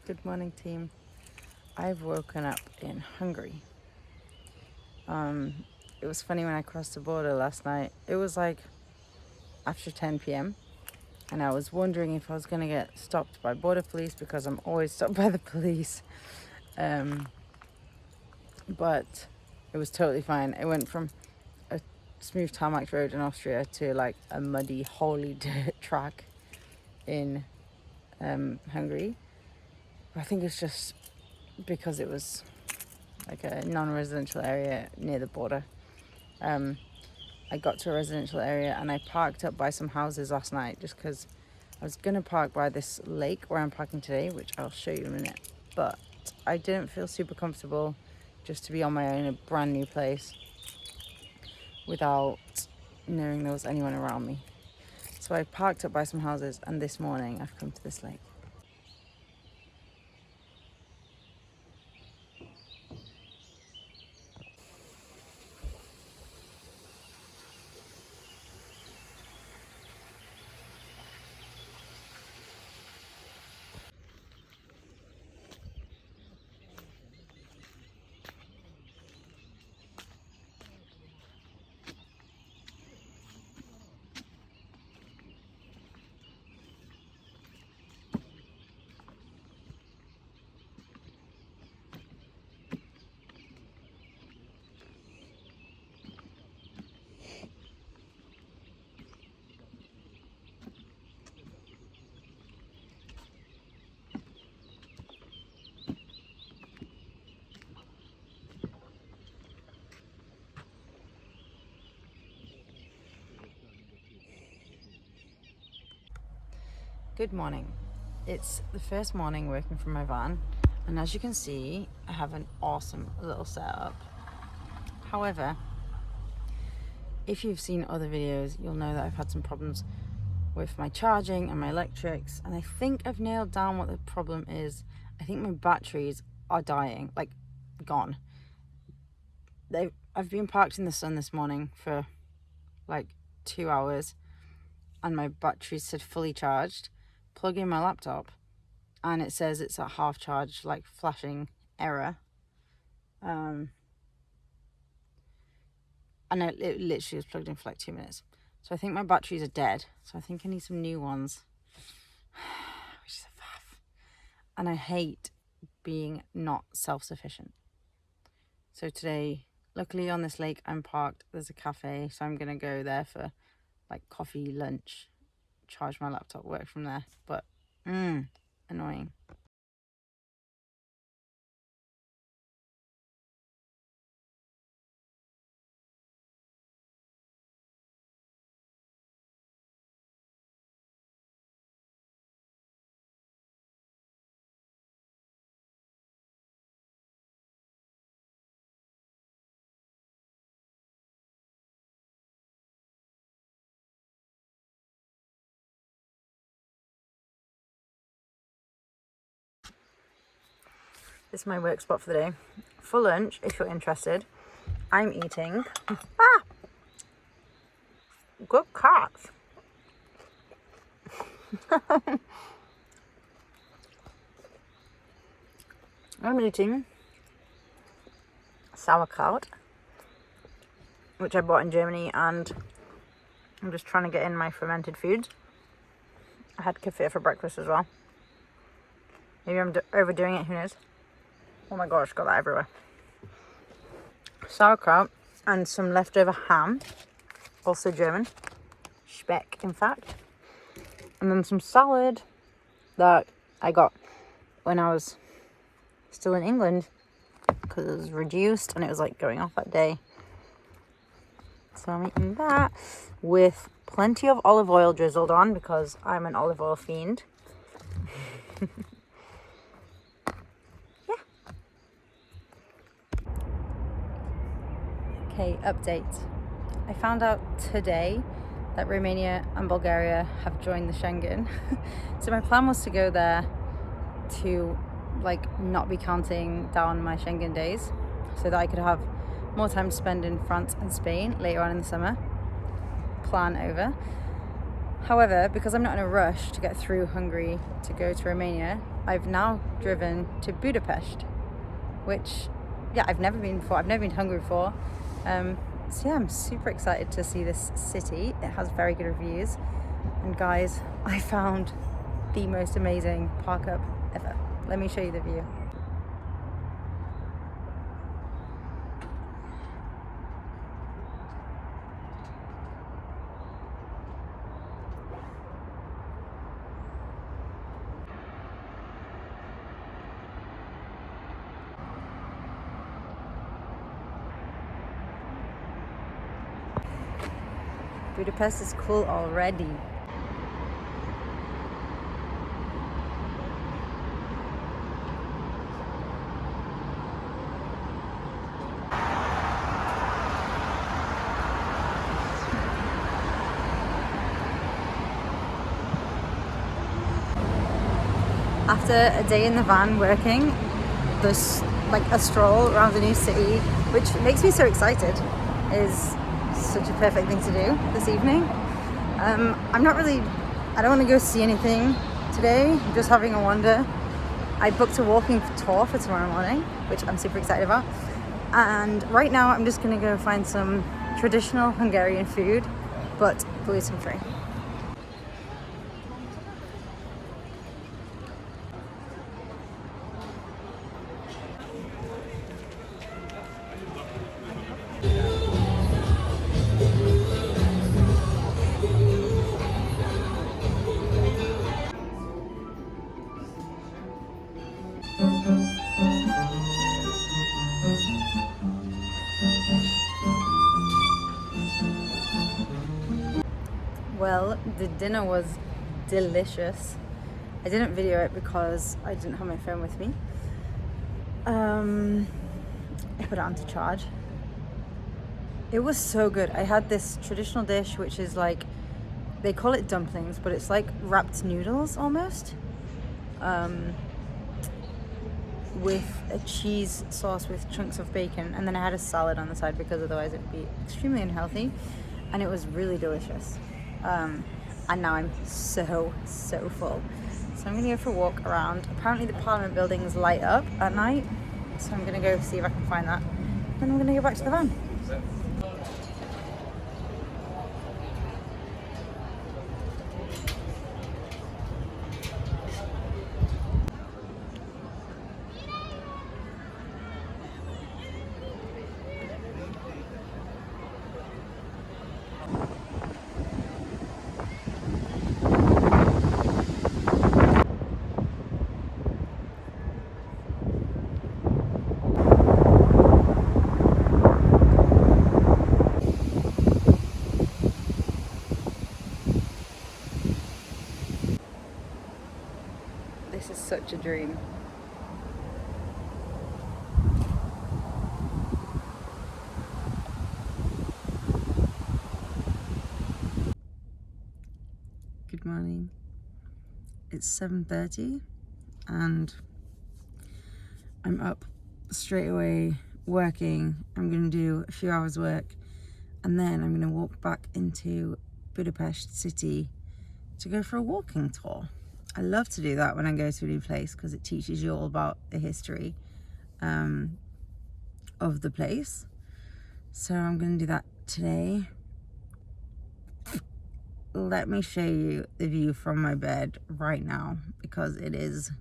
Good morning, team. I've woken up in Hungary. It was funny when I crossed the border last night. It was like after 10 p.m. and I was wondering if I was going to get stopped by border police because I'm always stopped by the police. But it was totally fine. It went from a smooth tarmac road in Austria to like a muddy, holy dirt track in Hungary. I think it's just because it was like a non-residential area near the border. I got to a residential area and I parked up by some houses last night just because I was going to park by this lake where I'm parking today, which I'll show you in a minute. But I didn't feel super comfortable just to be on my own in a brand new place without knowing there was anyone around me. So I parked up by some houses and this morning I've come to this lake. Good morning. It's the first morning working from my van, and as you can see, I have an awesome little setup. However, if you've seen other videos, you'll know that I've had some problems with my charging and my electrics, and I think I've nailed down what the problem is. I think my batteries are dying, like gone. I've been parked in the sun this morning for like 2 hours, and my batteries said fully charged. Plug in my laptop and it says it's at half charge, like flashing error. And it literally was plugged in for like 2 minutes. So I think my batteries are dead. So I think I need some new ones, which is a faff. And I hate being not self-sufficient. So today, luckily on this lake I'm parked, there's a cafe. So I'm going to go there for like coffee, lunch, charge my laptop, work from there. But annoying. This is my work spot for the day. For lunch, if you're interested, I'm eating good cats. I'm eating sauerkraut, which I bought in Germany, and I'm just trying to get in my fermented foods. I had kefir for breakfast as well. Maybe I'm overdoing it, who knows? Oh my gosh, got that everywhere. Sauerkraut and some leftover ham, also German. Speck, in fact. And then some salad that I got when I was still in England because it was reduced and it was like going off that day. So I'm eating that with plenty of olive oil drizzled on because I'm an olive oil fiend. Okay, update. I found out today that Romania and Bulgaria have joined the Schengen. So my plan was to go there to like not be counting down my Schengen days so that I could have more time to spend in France and Spain later on in the summer. Plan over. However, because I'm not in a rush to get through Hungary to go to Romania, I've now driven to Budapest, which, yeah, I've never been before. I've never been to Hungary before. So yeah, I'm super excited to see this city. It has very good reviews. And guys, I found the most amazing park up ever. Let me show you the view. Budapest is cool already. After a day in the van working, this like a stroll around the new city, which makes me so excited, is such a perfect thing to do this evening. I don't want to go see anything today. I'm just having a wander. I booked a walking tour for tomorrow morning, which I'm super excited about. And right now I'm just going to go find some traditional Hungarian food, but gluten free. Well, the dinner was delicious. I didn't video it because I didn't have my phone with me. I put it on to charge. It was so good. I had this traditional dish, which is like, they call it dumplings, but it's like wrapped noodles almost. With a cheese sauce with chunks of bacon, and then I had a salad on the side because otherwise it would be extremely unhealthy, and it was really delicious. And now I'm so full, so I'm gonna go for a walk around. Apparently the Parliament buildings light up at night, so I'm gonna go see if I can find that, then I'm gonna go back to the van. This is such a dream. Good morning. It's 7:30 and I'm up straight away working. I'm going to do a few hours work and then I'm going to walk back into Budapest city to go for a walking tour. I love to do that when I go to a new place because it teaches you all about the history of the place. So I'm going to do that today. Let me show you the view from my bed right now because it is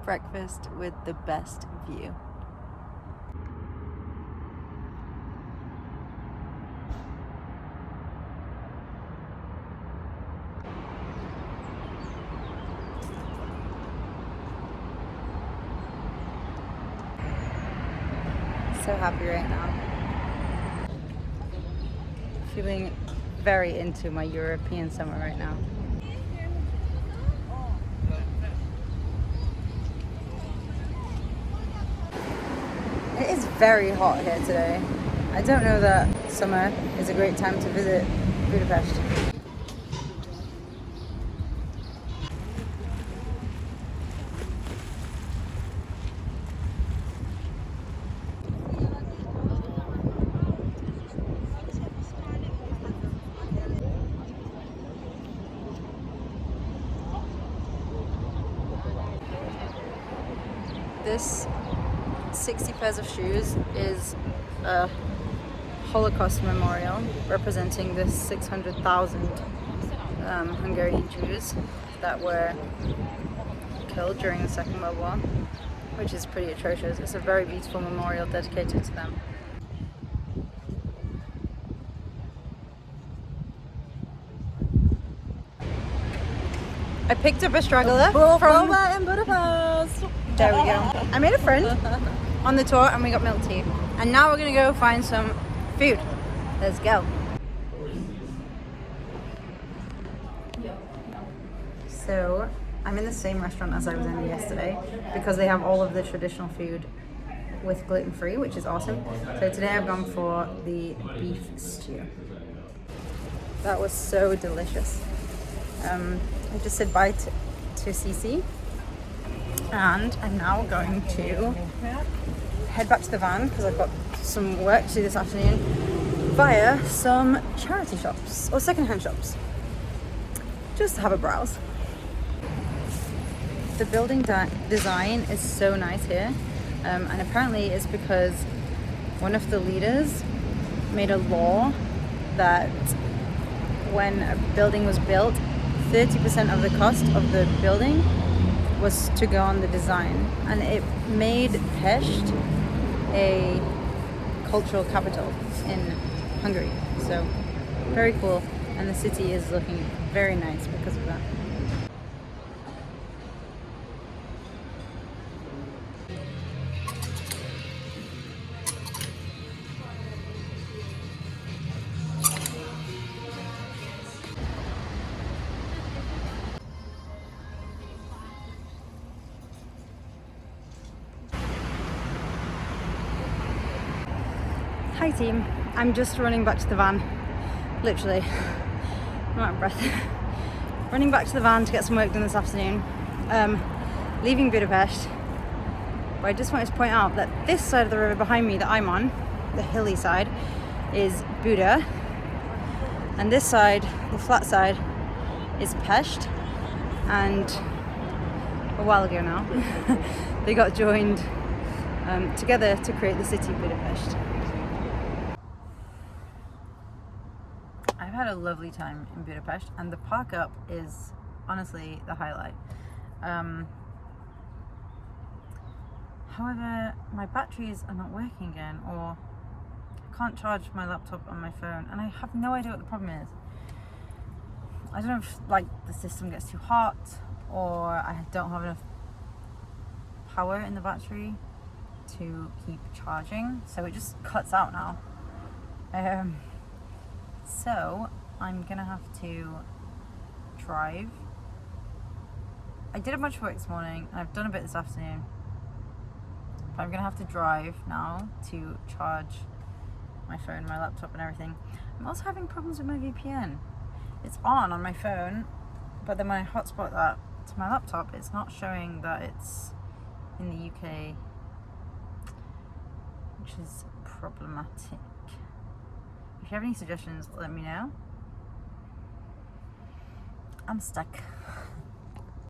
breakfast with the best view. So happy right now. Feeling very into my European summer right now. very hot here today. I don't know that summer is a great time to visit Budapest. This 60 pairs of shoes is a Holocaust memorial representing the 600,000 Hungarian Jews that were killed during the Second World War, which is pretty atrocious. It's a very beautiful memorial dedicated to them. I picked up a straggler from in Budapest. There we go. I made a friend on the tour and we got milk tea. And now we're gonna go find some food. Let's go. So I'm in the same restaurant as I was in yesterday because they have all of the traditional food with gluten-free, which is awesome. So today I've gone for the beef stew. That was so delicious. I just said bye to Cece. And I'm now going to head back to the van because I've got some work to do this afternoon via some charity shops or secondhand shops, just to have a browse. The building design is so nice here, and apparently it's because one of the leaders made a law that when a building was built, 30% of the cost of the building was to go on the design, and it made Pest a cultural capital in Hungary. So very cool, and the city is looking very nice because of that. Hi team, I'm just running back to the van, literally, I'm out of breath. Running back to the van to get some work done this afternoon, leaving Budapest. But I just wanted to point out that this side of the river behind me that I'm on, the hilly side, is Buda, and this side, the flat side, is Pest. And a while ago now, they got joined together to create the city of Budapest. I've had a lovely time in Budapest, and the park up is honestly the highlight. However, my batteries are not working again, or I can't charge my laptop on my phone, and I have no idea what the problem is. I don't know if like the system gets too hot, or I don't have enough power in the battery to keep charging, so it just cuts out now. So I'm gonna have to drive. I did a bunch of work this morning and I've done a bit this afternoon, but I'm gonna have to drive now to charge my phone, my laptop and everything. I'm also having problems with my VPN. It's on my phone, but then when I hotspot that to my laptop, it's not showing that it's in the UK, which is problematic. If you have any suggestions, let me know. I'm stuck.